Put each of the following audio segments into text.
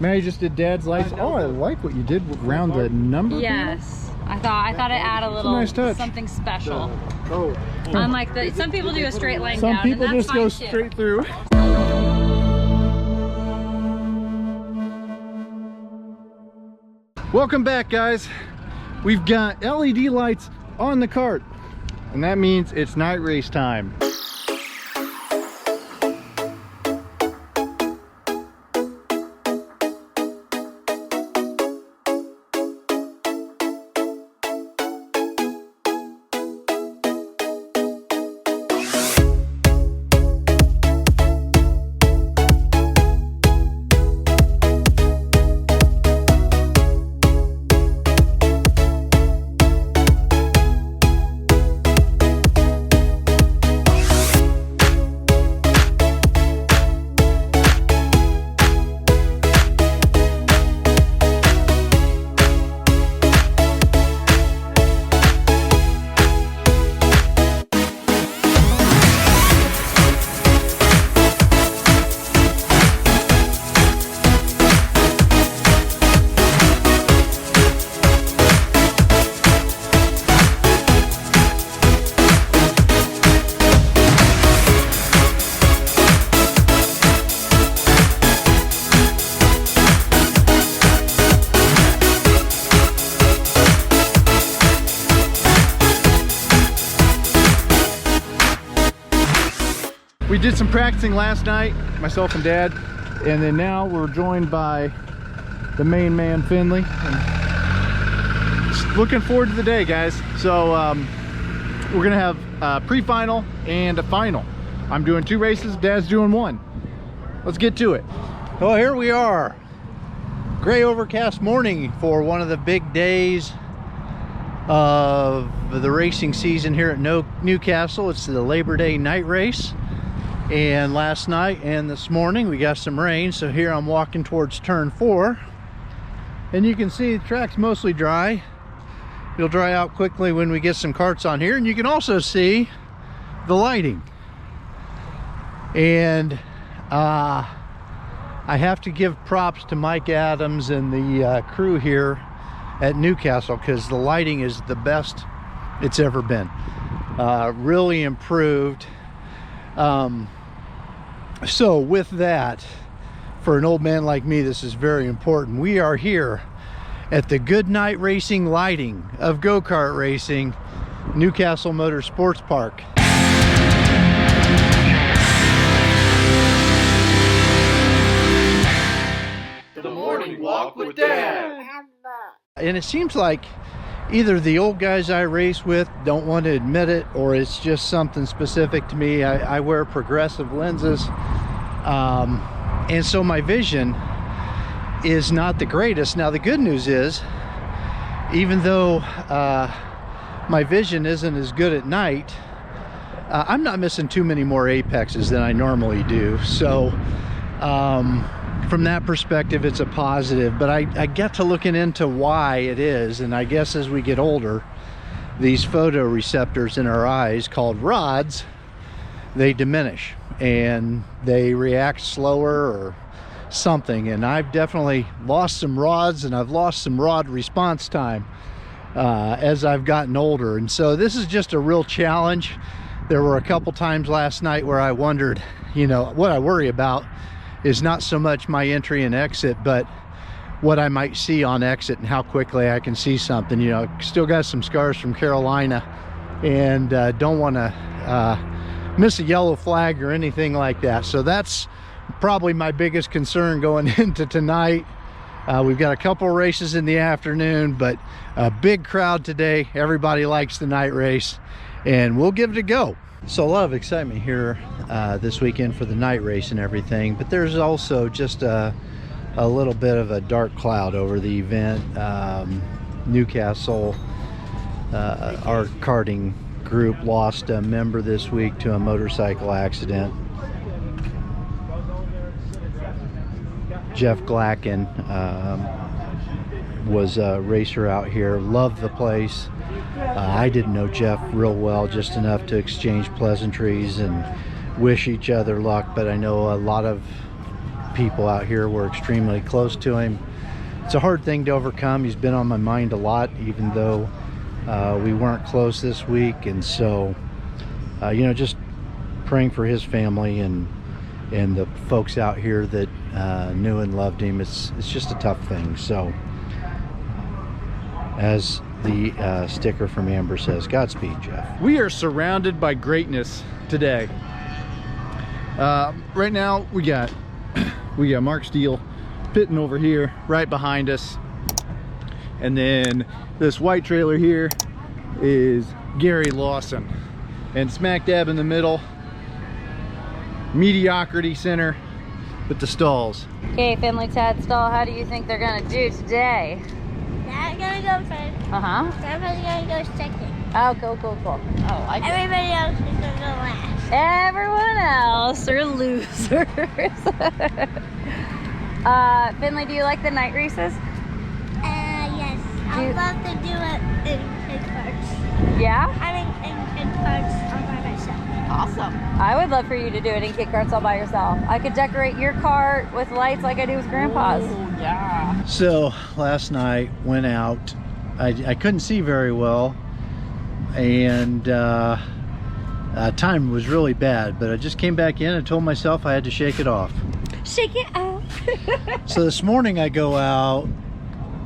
Mary just did Dad's lights. Oh, I like what you did around the number. Yes, I thought I'd add a little nice touch. something special. Unlike some people do a straight line Some down. people and that's just go fine, too. straight through. Welcome back, guys. We've got LED lights on the cart, and that means it's night race time. We did some practicing last night, myself and Dad, and then now we're joined by the main man, Finley. And just looking forward to the day, guys. So we're gonna have a pre-final and a final. I'm doing 2 races, Dad's doing 1. Let's get to it. Well, here we are. Gray overcast morning for one of the big days of the racing season here at Newcastle. It's the Labor Day night race. And last night and this morning we got some rain, so here I'm walking towards turn 4, and you can see the track's mostly dry. It'll dry out quickly when we get some karts on here, and you can also see the lighting. And I have to give props to Mike Adams and the crew here at Newcastle, because the lighting is the best it's ever been. Really improved. So with that, for an old man like me, this is very important. We are here at the Good Night Racing lighting of go-kart racing, Newcastle Motor Sports Park. The morning walk with Dad. And it seems like either the old guys I race with don't want to admit it, or it's just something specific to me. I wear progressive lenses, and so my vision is not the greatest. Now the good news is, even though my vision isn't as good at night, I'm not missing too many more apexes than I normally do. So from that perspective, it's a positive. But I get to looking into why it is, and I guess as we get older, these photoreceptors in our eyes, called rods, they diminish and they react slower or something. And I've definitely lost some rods, and I've lost some rod response time as I've gotten older. And so this is just a real challenge. There were a couple times last night where I wondered, you know, what I worry about is not so much my entry and exit, but what I might see on exit and how quickly I can see something. You know, still got some scars from Carolina, and don't want to miss a yellow flag or anything like that. So that's probably my biggest concern going into tonight. We've got a couple races in the afternoon, but a big crowd today. Everybody likes the night race, and we'll give it a go. So a lot of excitement here this weekend for the night race and everything, but there's also just a little bit of a dark cloud over the event. Newcastle, our karting group, lost a member this week to a motorcycle accident. Jeff Glacken was a racer out here, loved the place. I didn't know Jeff real well, just enough to exchange pleasantries and wish each other luck, but I know a lot of people out here were extremely close to him. It's a hard thing to overcome. He's been on my mind a lot, even though we weren't close this week. And so, you know, just praying for his family and the folks out here that knew and loved him. It's just a tough thing. So, as the sticker from Amber says, Godspeed, Jeff. We are surrounded by greatness today. Right now we got Mark Stahl pitting over here right behind us, and then this white trailer here is Gary Lawson, and smack dab in the middle, mediocrity center with the Stahls. Okay, Finley, Tad, Stahl, how do you think they're gonna do today? Dad's gonna go first. Grandpa's gonna go second. Oh, cool. Oh, I like it. Everybody else is gonna go last. Everyone else are losers. Finley, do you like the night races? Yes. I'd love to do it in carts. Yeah? I mean, in carts all by myself. Awesome. I would love for you to do it in kit carts all by yourself. I could decorate your cart with lights like I do with Grandpa's. Oh, yeah. So last night went out. I couldn't see very well, and time was really bad, but I just came back in and told myself I had to shake it off. Shake it off. So this morning I go out,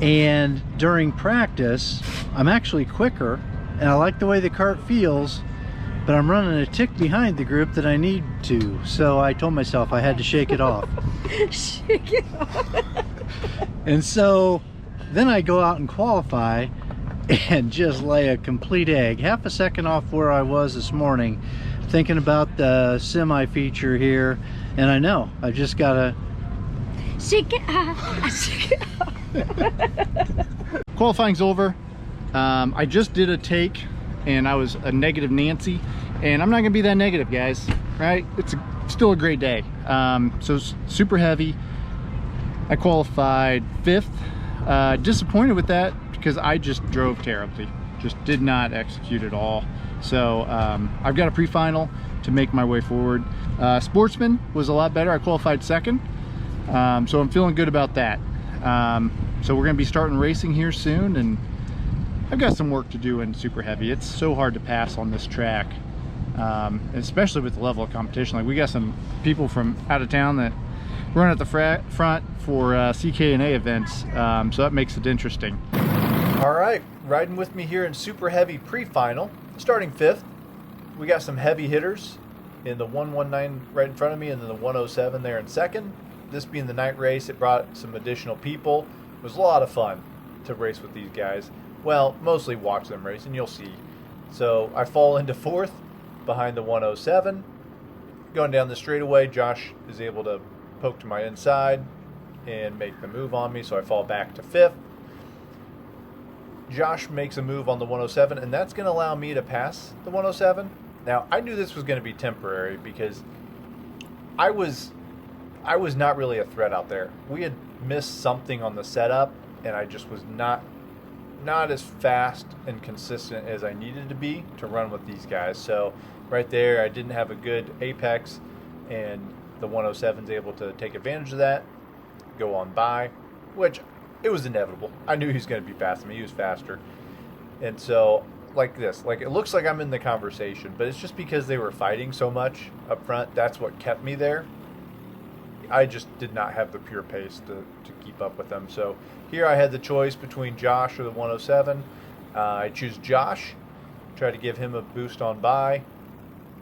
and during practice I'm actually quicker, and I like the way the cart feels, but I'm running a tick behind the group that I need to. So I told myself I had to shake it off. Shake it off. And so then I go out and qualify and just lay a complete egg, half a second off where I was this morning, thinking about the semi feature here. And I know I just gotta shake it off. Shake it off. Qualifying's over. I just did a take and I was a negative Nancy, and I'm not gonna be that negative, guys, right? It's still a great day. So super heavy. I qualified 5th. Disappointed with that because I just drove terribly, just did not execute at all. So I've got a pre-final to make my way forward. Sportsman was a lot better. I qualified 2nd, so I'm feeling good about that. So we're gonna be starting racing here soon, and I've got some work to do in super heavy. It's so hard to pass on this track, especially with the level of competition. Like, we got some people from out of town that run at the front for CK&A events, so that makes it interesting. All right, riding with me here in super heavy pre-final, starting 5th. We got some heavy hitters in the 119 right in front of me, and then the 107 there in 2nd. This being the night race, it brought some additional people. It was a lot of fun to race with these guys. Well, mostly watch them race, and you'll see. So I fall into 4th behind the 107. Going down the straightaway, Josh is able to poke to my inside and make the move on me, so I fall back to 5th. Josh makes a move on the 107, and that's going to allow me to pass the 107. Now, I knew this was going to be temporary because I was not really a threat out there. We had missed something on the setup, and I just was not as fast and consistent as I needed to be to run with these guys. So right there, I didn't have a good apex, and the 107's able to take advantage of that, go on by, which it was inevitable. I knew he was going to be faster than me. He was faster. And so, like this, like, it looks like I'm in the conversation, but it's just because they were fighting so much up front. That's what kept me there. I just did not have the pure pace to keep up with them. So here I had the choice between Josh or the 107. I choose Josh, try to give him a boost on by.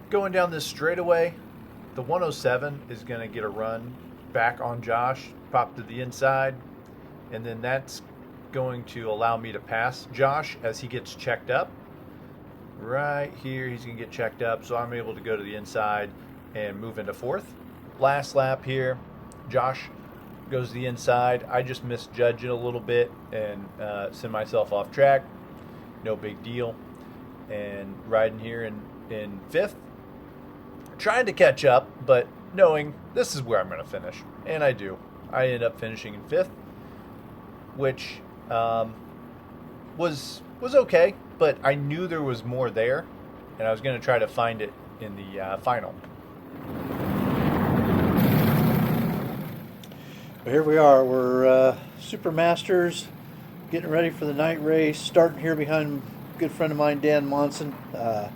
Going down this straightaway, the 107 is going to get a run back on Josh, pop to the inside, and then that's going to allow me to pass Josh as he gets checked up. Right here, he's going to get checked up, so I'm able to go to the inside and move into 4th. Last lap here, Josh goes to the inside. I just misjudge it a little bit and send myself off track. No big deal. And riding here in 5th, trying to catch up, but knowing this is where I'm going to finish, and I do. I end up finishing in 5th, which was okay, but I knew there was more there, and I was going to try to find it in the final. Here we are. We're Super Masters, getting ready for the night race. Starting here behind a good friend of mine, Dan Monson. You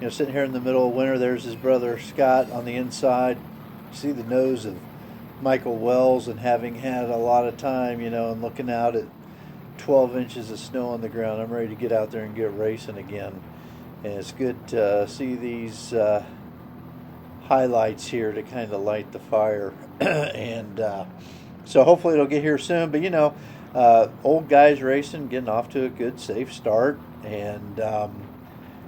know, sitting here in the middle of winter. There's his brother Scott on the inside. You see the nose of Michael Wells, and having had a lot of time, you know, and looking out at 12 inches of snow on the ground, I'm ready to get out there and get racing again. And it's good to see these highlights here to kind of light the fire. And so hopefully it'll get here soon. But you know, old guys racing, getting off to a good safe start, and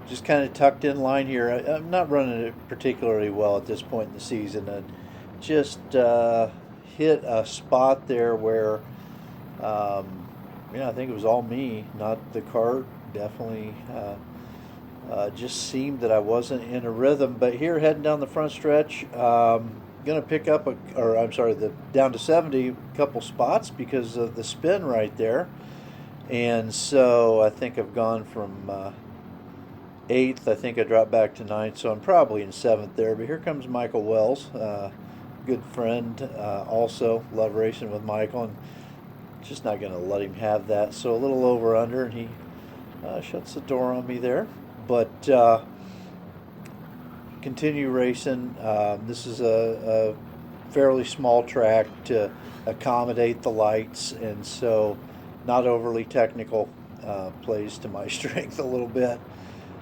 just kind of tucked in line here. I'm not running it particularly well at this point in the season. I just hit a spot there where I think it was all me, not the cart. Definitely just seemed that I wasn't in a rhythm. But here, heading down the front stretch, going to pick up down to 70, a couple spots because of the spin right there. And so I think I've gone from 8th. I think I dropped back to 9th, so I'm probably in 7th there. But here comes Michael Wells, good friend. Also love racing with Michael, and just not going to let him have that. So a little over under, and he shuts the door on me there. But continue racing. This is a fairly small track to accommodate the lights, and so not overly technical. Plays to my strength a little bit.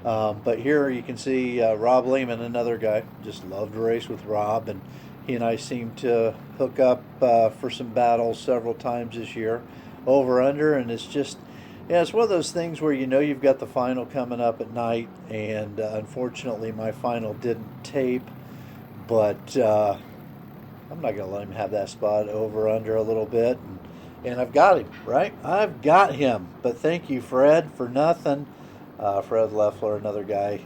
But here you can see Rob Lehman, another guy. Just love to race with Rob, and he and I seem to hook up for some battles several times this year. Over under, and it's just, yeah, it's one of those things where you know you've got the final coming up at night, and unfortunately my final didn't tape, but I'm not going to let him have that spot. Over under a little bit, and I've got him, right? I've got him. But thank you, Fred, for nothing. Fred Leffler, another guy,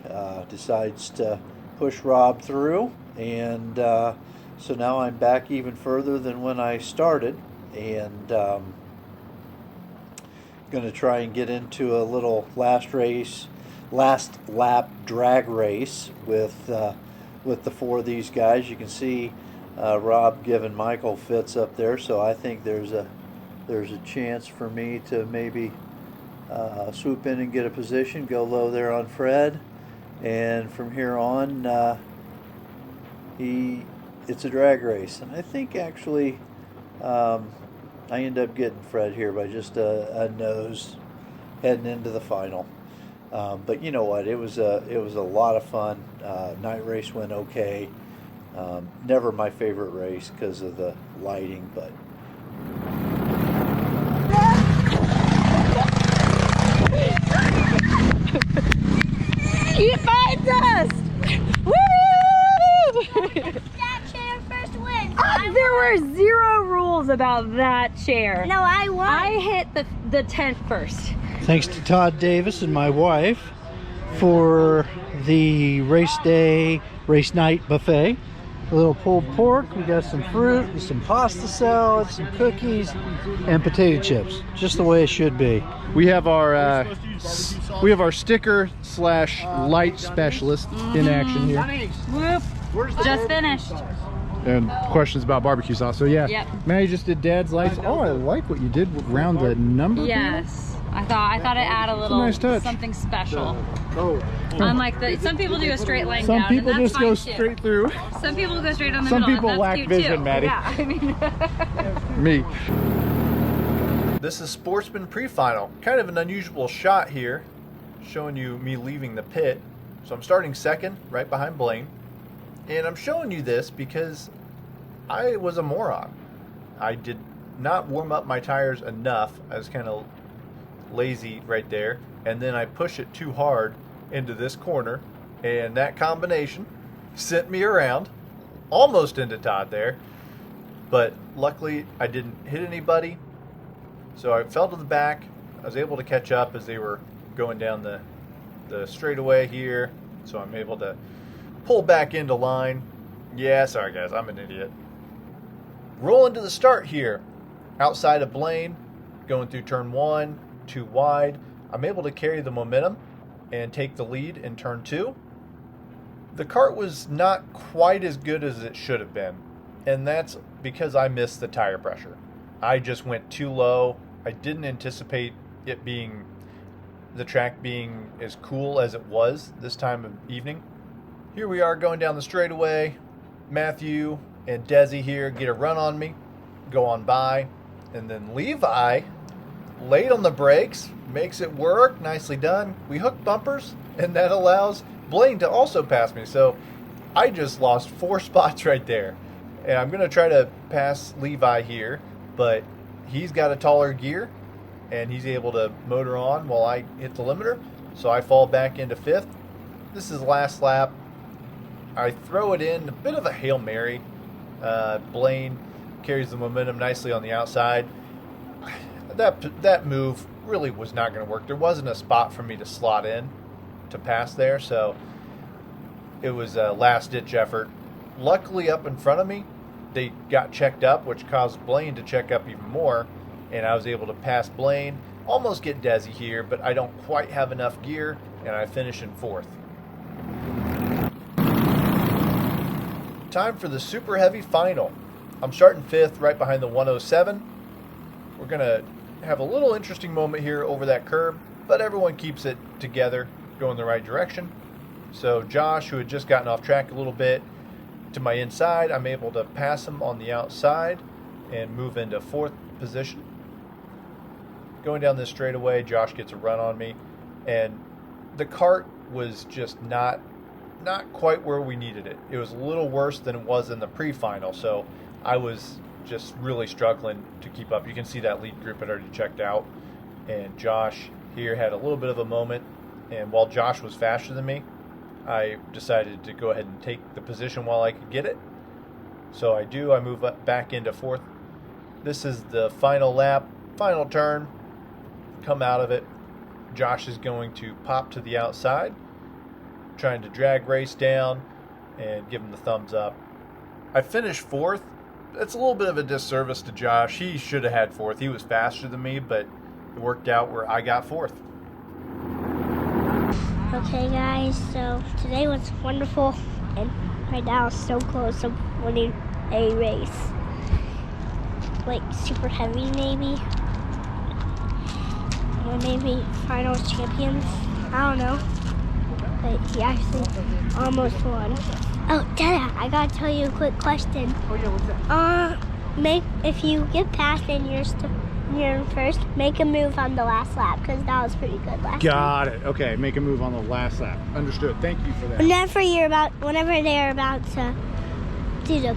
decides to push Rob through, and so now I'm back even further than when I started, and going to try and get into a little last lap drag race with the four of these guys. You can see Rob giving Michael fits up there, so I think there's a chance for me to maybe swoop in and get a position, go low there on Fred, and from here on it's a drag race. And I think actually I end up getting Fred here by just a nose heading into the final. But you know what? It was a lot of fun. Night race went okay. Never my favorite race because of the lighting, but. He finds us! Woo! That chair first wins. There were 0 rules about that chair. No, I won. I hit the tent first. Thanks to Todd Davis and my wife for the race night buffet. A little pulled pork, we got some fruit, some pasta salad, some cookies, and potato chips. Just the way it should be. We have our sticker / light specialist in action here, Whoop. Just finished. and questions about barbecue sauce. So yeah, Yep. Manny just did Dad's lights. Oh, I like what you did around the number. Yes. I thought I'd add a little nice touch. something special. Unlike some people do a straight line Some down, people and that's just go fine, too. straight through. Some people go straight on the Some middle. people and that's lack cute vision, too. Maddie. Yeah, I mean. Me. This is Sportsman Pre-Final. Kind of an unusual shot here, showing you me leaving the pit. So I'm starting second, right behind Blaine. And I'm showing you this because I was a moron. I did not warm up my tires enough. I was kind of lazy right there. And then I push it too hard into this corner. And that combination sent me around, almost into Todd there. But luckily I didn't hit anybody. So I fell to the back. I was able to catch up as they were going down the straightaway here. So I'm able to pull back into line. Yeah, sorry guys, I'm an idiot. Rolling to the start here. Outside of Blaine, going through turn 1, too wide. I'm able to carry the momentum and take the lead in turn 2. The kart was not quite as good as it should have been. And that's because I missed the tire pressure. I just went too low. I didn't anticipate it being, the track being as cool as it was this time of evening. Here we are going down the straightaway. Matthew and Desi here get a run on me, go on by, and then Levi, late on the brakes, makes it work. Nicely done. We hook bumpers, and that allows Blaine to also pass me. So I just lost 4 spots right there. And I'm going to try to pass Levi here, but he's got a taller gear, and he's able to motor on while I hit the limiter. So I fall back into 5th. This is last lap. I throw it in, a bit of a Hail Mary. Blaine carries the momentum nicely on the outside. That move really was not going to work. There wasn't a spot for me to slot in to pass there, so it was a last-ditch effort. Luckily, up in front of me, they got checked up, which caused Blaine to check up even more, and I was able to pass Blaine, almost get Desi here, but I don't quite have enough gear, and I finish in 4th. Time for the super heavy final. I'm starting 5th right behind the 107. We're going to have a little interesting moment here over that curb, but everyone keeps it together, going the right direction. So Josh, who had just gotten off track a little bit, to my inside, I'm able to pass him on the outside and move into 4th position. Going down this straightaway, Josh gets a run on me, and the kart was just not quite where we needed it. It was a little worse than it was in the pre-final, so I was just really struggling to keep up. You can see that lead group had already checked out, and Josh here had a little bit of a moment, and while Josh was faster than me, I decided to go ahead and take the position while I could get it. So I do. I move up back into 4th. This is the final lap, final turn. Come out of it. Josh is going to pop to the outside, trying to drag race down and give him the thumbs up. I finished 4th. It's a little bit of a disservice to Josh. He should have had 4th. He was faster than me, but it worked out where I got 4th. Okay, guys, so today was wonderful, and right now it's so close to winning a race. Like, super heavy, maybe. Or maybe finals champions. I don't know. But he actually almost won. Oh, Dada, I gotta tell you a quick question. Oh yeah, what's that? If you get past and you're first, make a move on the last lap, because that was pretty good last time. Got it. Okay, make a move on the last lap. Understood. Thank you for that. Whenever they're about to do the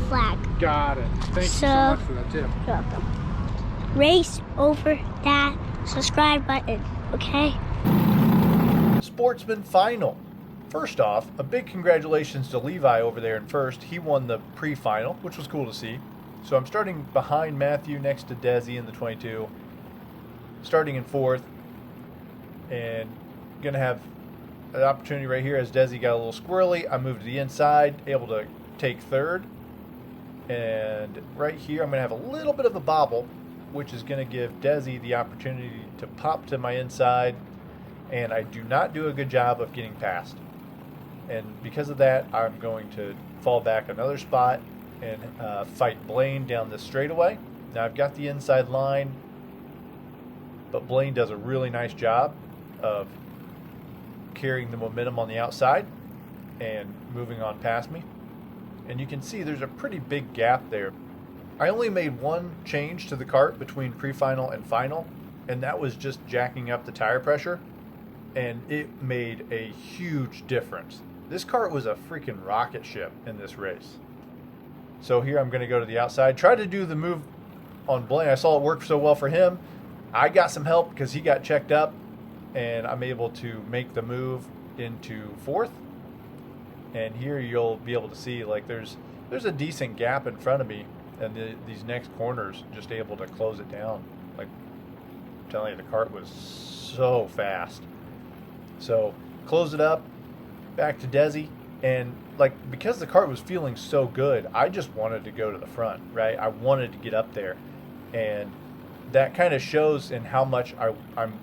flag. Got it. Thank you so much for that tip. You're welcome. Race over that subscribe button, okay? Sportsman final. First off, a big congratulations to Levi over there in 1st. He won the pre-final, which was cool to see. So I'm starting behind Matthew next to Desi in the 22, starting in 4th, and going to have an opportunity right here as Desi got a little squirrely. I moved to the inside, able to take 3rd, and right here I'm going to have a little bit of a bobble, which is going to give Desi the opportunity to pop to my inside, and I do not do a good job of getting past. And because of that, I'm going to fall back another spot and fight Blaine down this straightaway. Now I've got the inside line, but Blaine does a really nice job of carrying the momentum on the outside and moving on past me. And you can see there's a pretty big gap there. I only made one change to the kart between pre-final and final, and that was just jacking up the tire pressure, and it made a huge difference. This kart was a freaking rocket ship in this race. So here I'm going to go to the outside, try to do the move on Blaine. I saw it work so well for him. I got some help because he got checked up, and I'm able to make the move into 4th. And here you'll be able to see, like, there's a decent gap in front of me, and these next corners just able to close it down. Like, I'm telling you, the kart was so fast. So close it up, back to Desi. And like, because the kart was feeling so good, I just wanted to go to the front, right? I wanted to get up there, and that kind of shows in how much I'm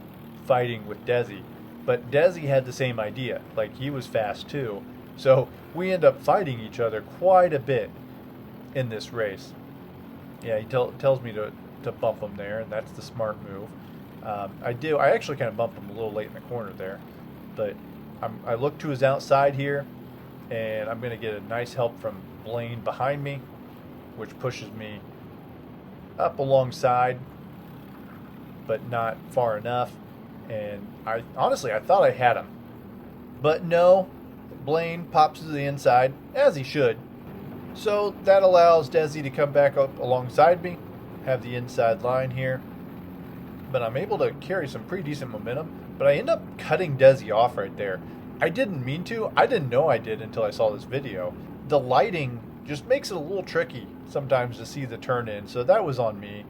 fighting with Desi. But Desi had the same idea, like he was fast too. So we end up fighting each other quite a bit. in this race. Yeah, he tells me to bump him there, and that's the smart move. I actually kind of bumped him a little late in the corner there, but I look to his outside here, and I'm going to get a nice help from Blaine behind me, which pushes me up alongside, but not far enough. And I thought I had him, but no, Blaine pops to the inside, as he should. So that allows Desi to come back up alongside me, have the inside line here. But I'm able to carry some pretty decent momentum, but I end up cutting Desi off right there. I didn't mean to. I didn't know I did until I saw this video. The lighting just makes it a little tricky sometimes to see the turn in, so that was on me.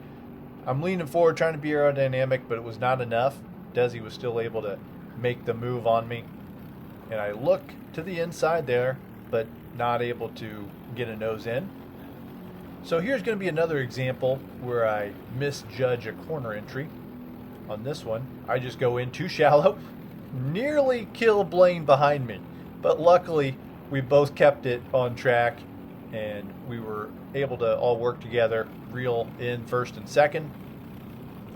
I'm leaning forward trying to be aerodynamic, but it was not enough. Desi was still able to make the move on me, and I look to the inside there, but not able to get a nose in. So here's going to be another example where I misjudge a corner entry. On this one, I just go in too shallow, nearly kill Blaine behind me, but luckily we both kept it on track, and we were able to all work together, reel in first and second.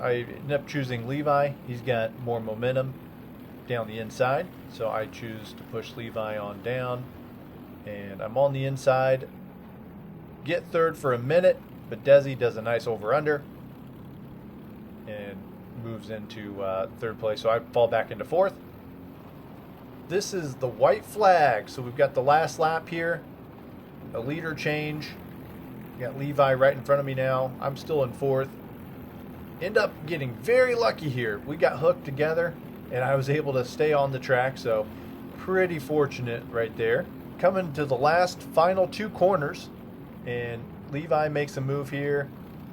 I ended up choosing Levi. He's got more momentum down the inside, so I choose to push Levi on down, and I'm on the inside, get third for a minute, but Desi does a nice over-under and moves into third place, so I fall back into fourth. This is the white flag, so we've got the last lap here, a leader change. Got Levi right in front of me now. I'm still in fourth. End up getting very lucky here. We got hooked together, and I was able to stay on the track, so pretty fortunate right there. Coming to the last final two corners, and Levi makes a move here,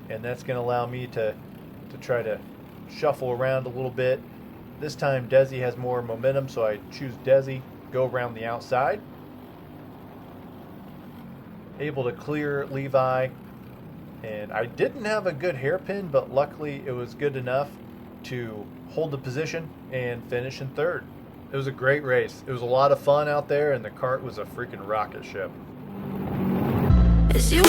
and that's going to allow me to try to shuffle around a little bit. This time Desi has more momentum, so I choose Desi, go around the outside. Able to clear Levi, and I didn't have a good hairpin, but luckily it was good enough to hold the position and finish in third. It was a great race. It was a lot of fun out there, and the kart was a freaking rocket ship. It's you.